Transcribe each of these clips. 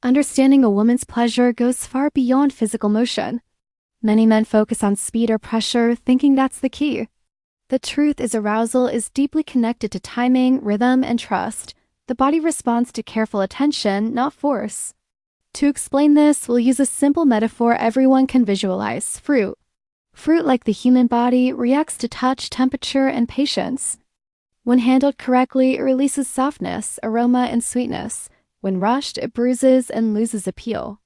Understanding a woman's pleasure goes far beyond physical motion. Many men focus on speed or pressure, thinking that's the key. The truth is arousal is deeply connected to timing, rhythm, and trust. The body responds to careful attention, not force. To explain this, we'll use a simple metaphor everyone can visualize: fruit. Fruit, like the human body, reacts to touch, temperature, and patience. When handled correctly, it releases softness, aroma, and sweetness. When rushed, it bruises and loses appeal.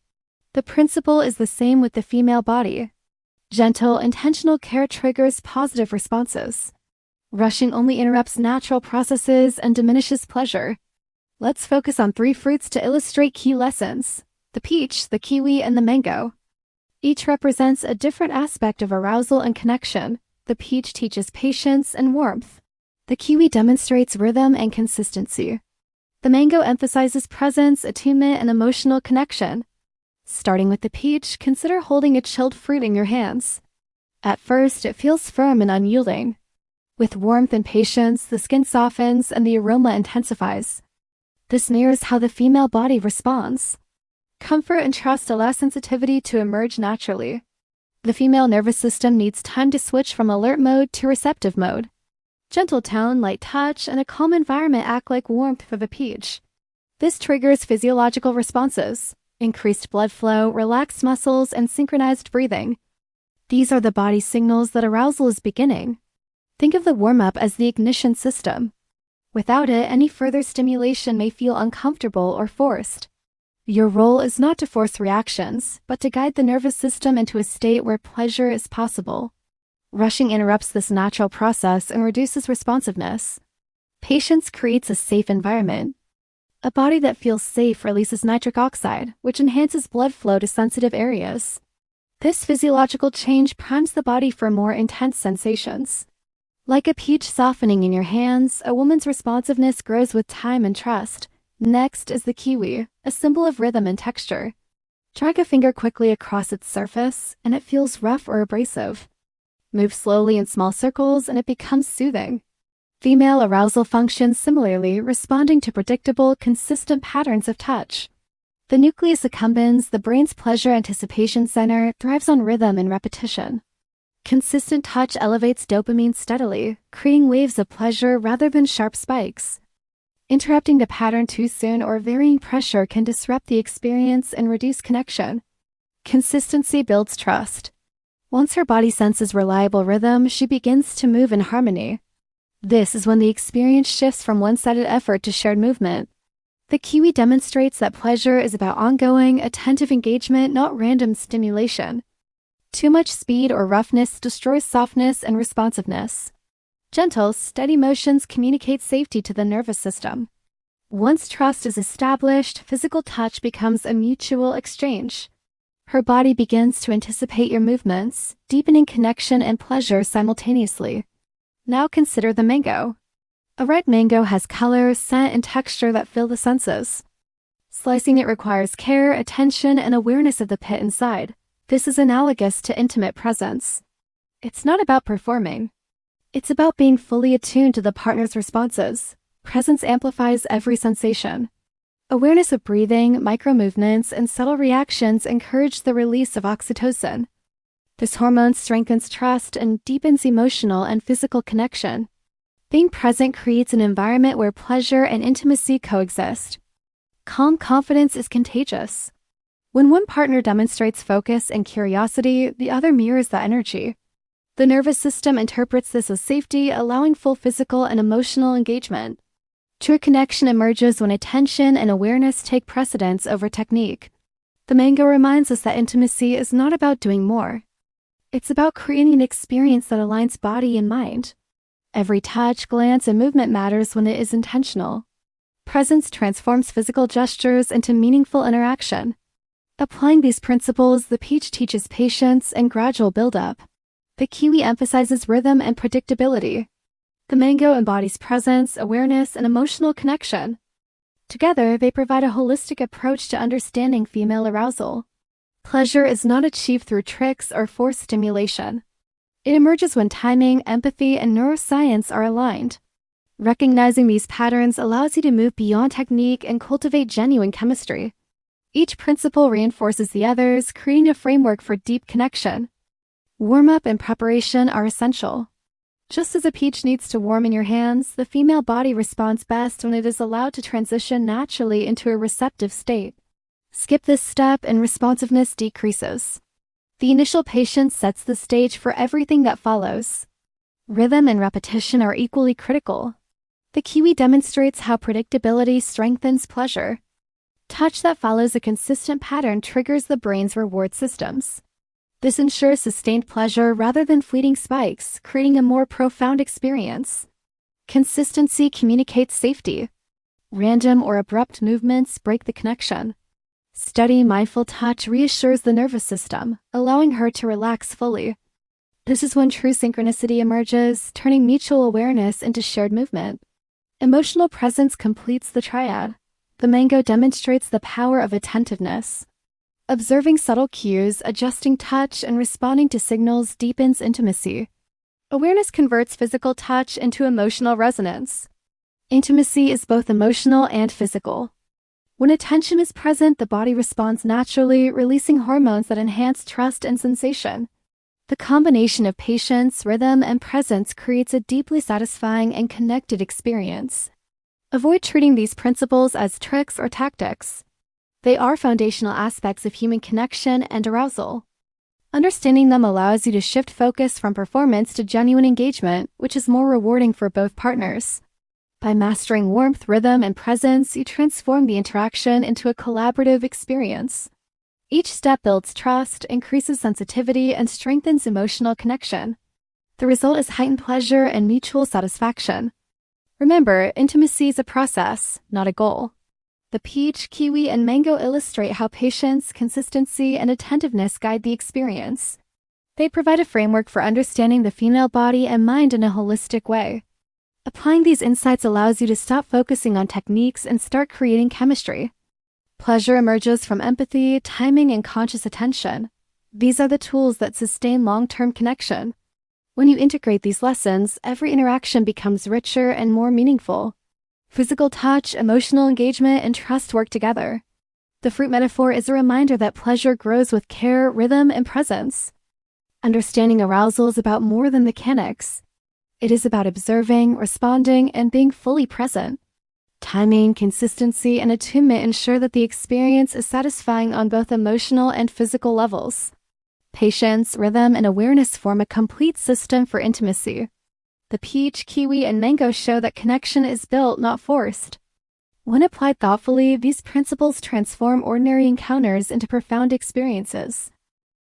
The principle is the same with the female body. Gentle, intentional care triggers positive responses. Rushing only interrupts natural processes and diminishes pleasure. Let's focus on 3 fruits to illustrate key lessons: the peach, the kiwi, and the mango. Each represents a different aspect of arousal and connection. The peach teaches patience and warmth. The kiwi demonstrates rhythm and consistency. The mango emphasizes presence, attunement, and emotional connection. Starting with the peach, consider holding a chilled fruit in your hands. At first, it feels firm and unyielding. With warmth and patience, the skin softens and the aroma intensifies. This mirrors how the female body responds. Comfort and trust allow sensitivity to emerge naturally. The female nervous system needs time to switch from alert mode to receptive mode. Gentle tone, light touch, and a calm environment act like warmth for the peach. This triggers physiological responses: increased blood flow, relaxed muscles, and synchronized breathing. These are the body's signals that arousal is beginning. Think of the warm-up as the ignition system. Without it, any further stimulation may feel uncomfortable or forced. Your role is not to force reactions, but to guide the nervous system into a state where pleasure is possible. Rushing interrupts this natural process and reduces responsiveness. Patience creates a safe environment. A body that feels safe releases nitric oxide, which enhances blood flow to sensitive areas. This physiological change primes the body for more intense sensations. Like a peach softening in your hands, a woman's responsiveness grows with time and trust. Next is the kiwi, a symbol of rhythm and texture. Drag a finger quickly across its surface, and it feels rough or abrasive. Move slowly in small circles, and it becomes soothing. Female arousal functions similarly, responding to predictable, consistent patterns of touch. The nucleus accumbens, the brain's pleasure anticipation center, thrives on rhythm and repetition. Consistent touch elevates dopamine steadily, creating waves of pleasure rather than sharp spikes. Interrupting the pattern too soon or varying pressure can disrupt the experience and reduce connection. Consistency builds trust. Once her body senses reliable rhythm, she begins to move in harmony. This is when the experience shifts from one-sided effort to shared movement. The kiwi demonstrates that pleasure is about ongoing, attentive engagement, not random stimulation. Too much speed or roughness destroys softness and responsiveness. Gentle, steady motions communicate safety to the nervous system. Once trust is established, physical touch becomes a mutual exchange. Her body begins to anticipate your movements, deepening connection and pleasure simultaneously. Now consider the mango. A ripe mango has color, scent, and texture that fill the senses. Slicing it requires care, attention, and awareness of the pit inside. This is analogous to intimate presence. It's not about performing. It's about being fully attuned to the partner's responses. Presence amplifies every sensation. Awareness of breathing, micro-movements, and subtle reactions encourage the release of oxytocin. This hormone strengthens trust and deepens emotional and physical connection. Being present creates an environment where pleasure and intimacy coexist. Calm confidence is contagious. When one partner demonstrates focus and curiosity, the other mirrors that energy. The nervous system interprets this as safety, allowing full physical and emotional engagement. True connection emerges when attention and awareness take precedence over technique. The mango reminds us that intimacy is not about doing more. It's about creating an experience that aligns body and mind. Every touch, glance, and movement matters when it is intentional. Presence transforms physical gestures into meaningful interaction. Applying these principles, the peach teaches patience and gradual build-up. The kiwi emphasizes rhythm and predictability. The mango embodies presence, awareness, and emotional connection. Together, they provide a holistic approach to understanding female arousal. Pleasure is not achieved through tricks or forced stimulation. It emerges when timing, empathy, and neuroscience are aligned. Recognizing these patterns allows you to move beyond technique and cultivate genuine chemistry. Each principle reinforces the others, creating a framework for deep connection. Warm-up and preparation are essential. Just as a peach needs to warm in your hands, the female body responds best when it is allowed to transition naturally into a receptive state. Skip this step and responsiveness decreases. The initial patience sets the stage for everything that follows. Rhythm and repetition are equally critical. The kiwi demonstrates how predictability strengthens pleasure. Touch that follows a consistent pattern triggers the brain's reward systems. This ensures sustained pleasure rather than fleeting spikes, creating a more profound experience. Consistency communicates safety. Random or abrupt movements break the connection. Steady, mindful touch reassures the nervous system, allowing her to relax fully. This is when true synchronicity emerges, turning mutual awareness into shared movement. Emotional presence completes the triad. The mango demonstrates the power of attentiveness. Observing subtle cues, adjusting touch, and responding to signals deepens intimacy. Awareness converts physical touch into emotional resonance. Intimacy is both emotional and physical. When attention is present, the body responds naturally, releasing hormones that enhance trust and sensation. The combination of patience, rhythm, and presence creates a deeply satisfying and connected experience. Avoid treating these principles as tricks or tactics. They are foundational aspects of human connection and arousal. Understanding them allows you to shift focus from performance to genuine engagement, which is more rewarding for both partners. By mastering warmth, rhythm, and presence, you transform the interaction into a collaborative experience. Each step builds trust, increases sensitivity, and strengthens emotional connection. The result is heightened pleasure and mutual satisfaction. Remember, intimacy is a process, not a goal. The peach, kiwi, and mango illustrate how patience, consistency, and attentiveness guide the experience. They provide a framework for understanding the female body and mind in a holistic way. Applying these insights allows you to stop focusing on techniques and start creating chemistry. Pleasure emerges from empathy, timing, and conscious attention. These are the tools that sustain long-term connection. When you integrate these lessons, every interaction becomes richer and more meaningful. Physical touch, emotional engagement, and trust work together. The fruit metaphor is a reminder that pleasure grows with care, rhythm, and presence. Understanding arousal is about more than mechanics. It is about observing, responding, and being fully present. Timing, consistency, and attunement ensure that the experience is satisfying on both emotional and physical levels. Patience, rhythm, and awareness form a complete system for intimacy. The peach, kiwi, and mango show that connection is built, not forced. When applied thoughtfully, these principles transform ordinary encounters into profound experiences.